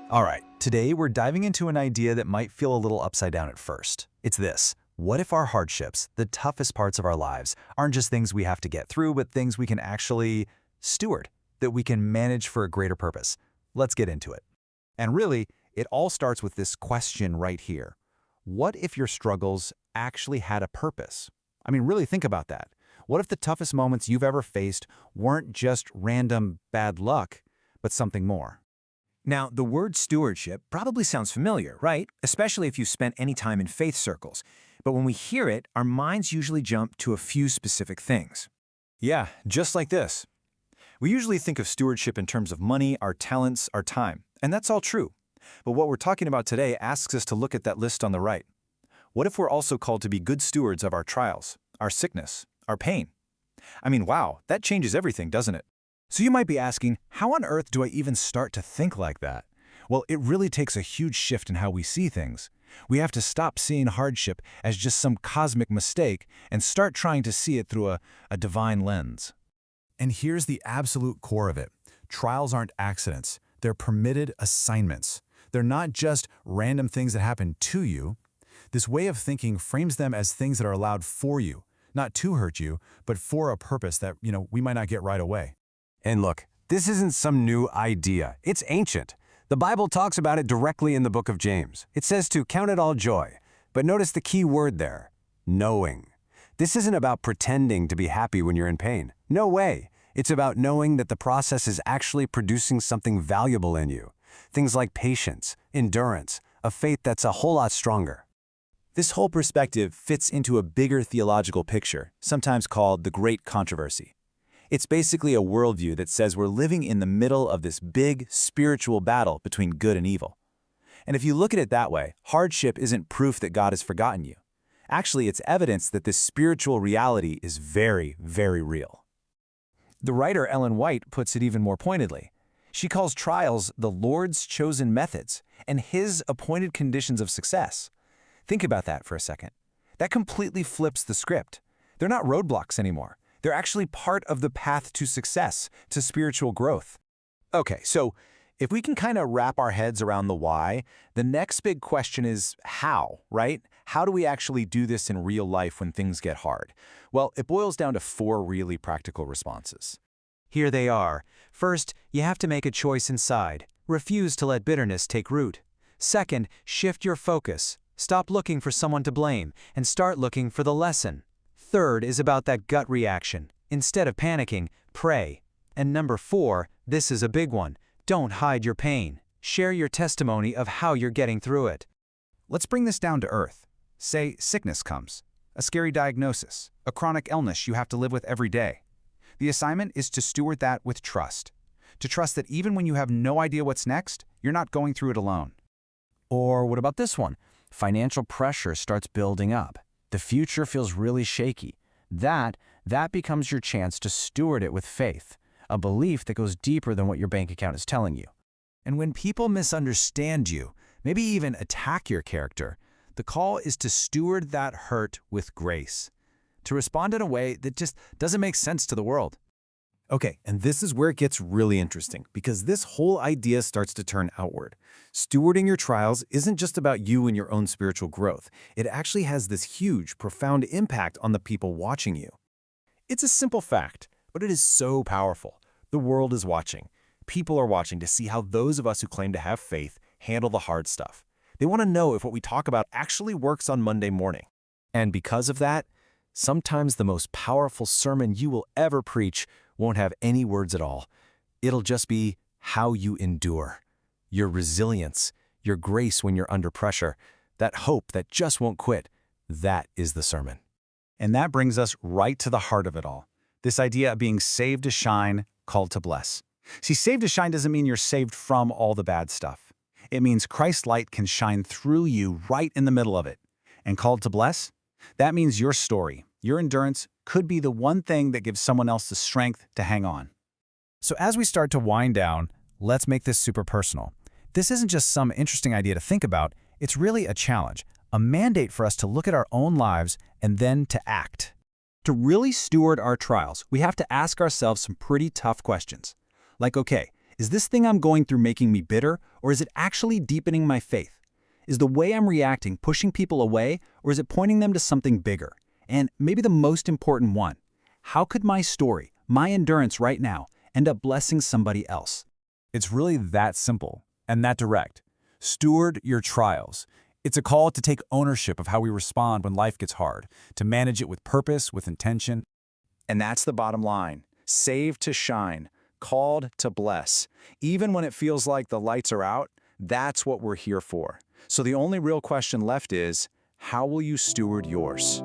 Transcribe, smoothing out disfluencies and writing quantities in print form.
All right, today we're diving into an idea that might feel a little upside down at first. It's this: what if our hardships, the toughest parts of our lives, aren't just things we have to get through, but things we can actually steward, that we can manage for a greater purpose? Let's get into it. And really, it all starts with this question right here. What if your struggles actually had a purpose? I mean, really think about that. What if the toughest moments you've ever faced weren't just random bad luck, but something more? Now, the word stewardship probably sounds familiar, right? Especially if you spent any time in faith circles. But when we hear it, our minds usually jump to a few specific things. Yeah, just like this. We usually think of stewardship in terms of money, our talents, our time, and that's all true. But what we're talking about today asks us to look at that list on the right. What if we're also called to be good stewards of our trials, our sickness, our pain? I mean, wow, that changes everything, doesn't it? So you might be asking, how on earth do I even start to think like that? Well, it really takes a huge shift in how we see things. We have to stop seeing hardship as just some cosmic mistake and start trying to see it through a divine lens. And here's the absolute core of it. Trials aren't accidents. They're permitted assignments. They're not just random things that happen to you. This way of thinking frames them as things that are allowed for you, not to hurt you, but for a purpose that, we might not get right away. And look, this isn't some new idea. It's ancient. The Bible talks about it directly in the book of James. It says to count it all joy. But notice the key word there, knowing. This isn't about pretending to be happy when you're in pain. No way. It's about knowing that the process is actually producing something valuable in you. Things like patience, endurance, a faith that's a whole lot stronger. This whole perspective fits into a bigger theological picture, sometimes called the Great Controversy. It's basically a worldview that says we're living in the middle of this big spiritual battle between good and evil. And if you look at it that way, hardship isn't proof that God has forgotten you. Actually, it's evidence that this spiritual reality is very, very real. The writer Ellen White puts it even more pointedly. She calls trials the Lord's chosen methods and His appointed conditions of success. Think about that for a second. That completely flips the script. They're not roadblocks anymore. They're actually part of the path to success, to spiritual growth. Okay, so if we can kind of wrap our heads around the why, the next big question is how, right? How do we actually do this in real life when things get hard? Well, it boils down to 4 really practical responses. Here they are. First, you have to make a choice inside. Refuse to let bitterness take root. Second, shift your focus. Stop looking for someone to blame and start looking for the lesson. Third is about that gut reaction. Instead of panicking, pray. And number 4, this is a big one. Don't hide your pain. Share your testimony of how you're getting through it. Let's bring this down to earth. Say sickness comes, a scary diagnosis, a chronic illness you have to live with every day. The assignment is to steward that with trust. To trust that even when you have no idea what's next, you're not going through it alone. Or what about this one? Financial pressure starts building up. The future feels really shaky. That becomes your chance to steward it with faith, a belief that goes deeper than what your bank account is telling you. And when people misunderstand you, maybe even attack your character, the call is to steward that hurt with grace, to respond in a way that just doesn't make sense to the world. Okay, and this is where it gets really interesting, because this whole idea starts to turn outward. Stewarding your trials isn't just about you and your own spiritual growth. It actually has this huge, profound impact on the people watching you. It's a simple fact, but it is so powerful. The world is watching. People are watching to see how those of us who claim to have faith handle the hard stuff. They want to know if what we talk about actually works on Monday morning. And because of that, sometimes the most powerful sermon you will ever preach won't have any words at all. It'll just be how you endure, your resilience, your grace when you're under pressure, that hope that just won't quit. That is the sermon. And that brings us right to the heart of it all. This idea of being saved to shine, called to bless. See, saved to shine doesn't mean you're saved from all the bad stuff. It means Christ's light can shine through you right in the middle of it. And called to bless? That means your story, your endurance, could be the one thing that gives someone else the strength to hang on. So as we start to wind down, let's make this super personal. This isn't just some interesting idea to think about, it's really a challenge, a mandate for us to look at our own lives and then to act. To really steward our trials, we have to ask ourselves some pretty tough questions. Like, okay, Is this thing I'm going through making me bitter, or is it actually deepening my faith? Is the way I'm reacting pushing people away, or is it pointing them to something bigger? And maybe the most important one, how could my story, my endurance right now, end up blessing somebody else? It's really that simple and that direct. Steward your trials. It's a call to take ownership of how we respond when life gets hard, to manage it with purpose, with intention. And that's the bottom line. Saved to shine, called to bless. Even when it feels like the lights are out, that's what we're here for. So the only real question left is, how will you steward yours?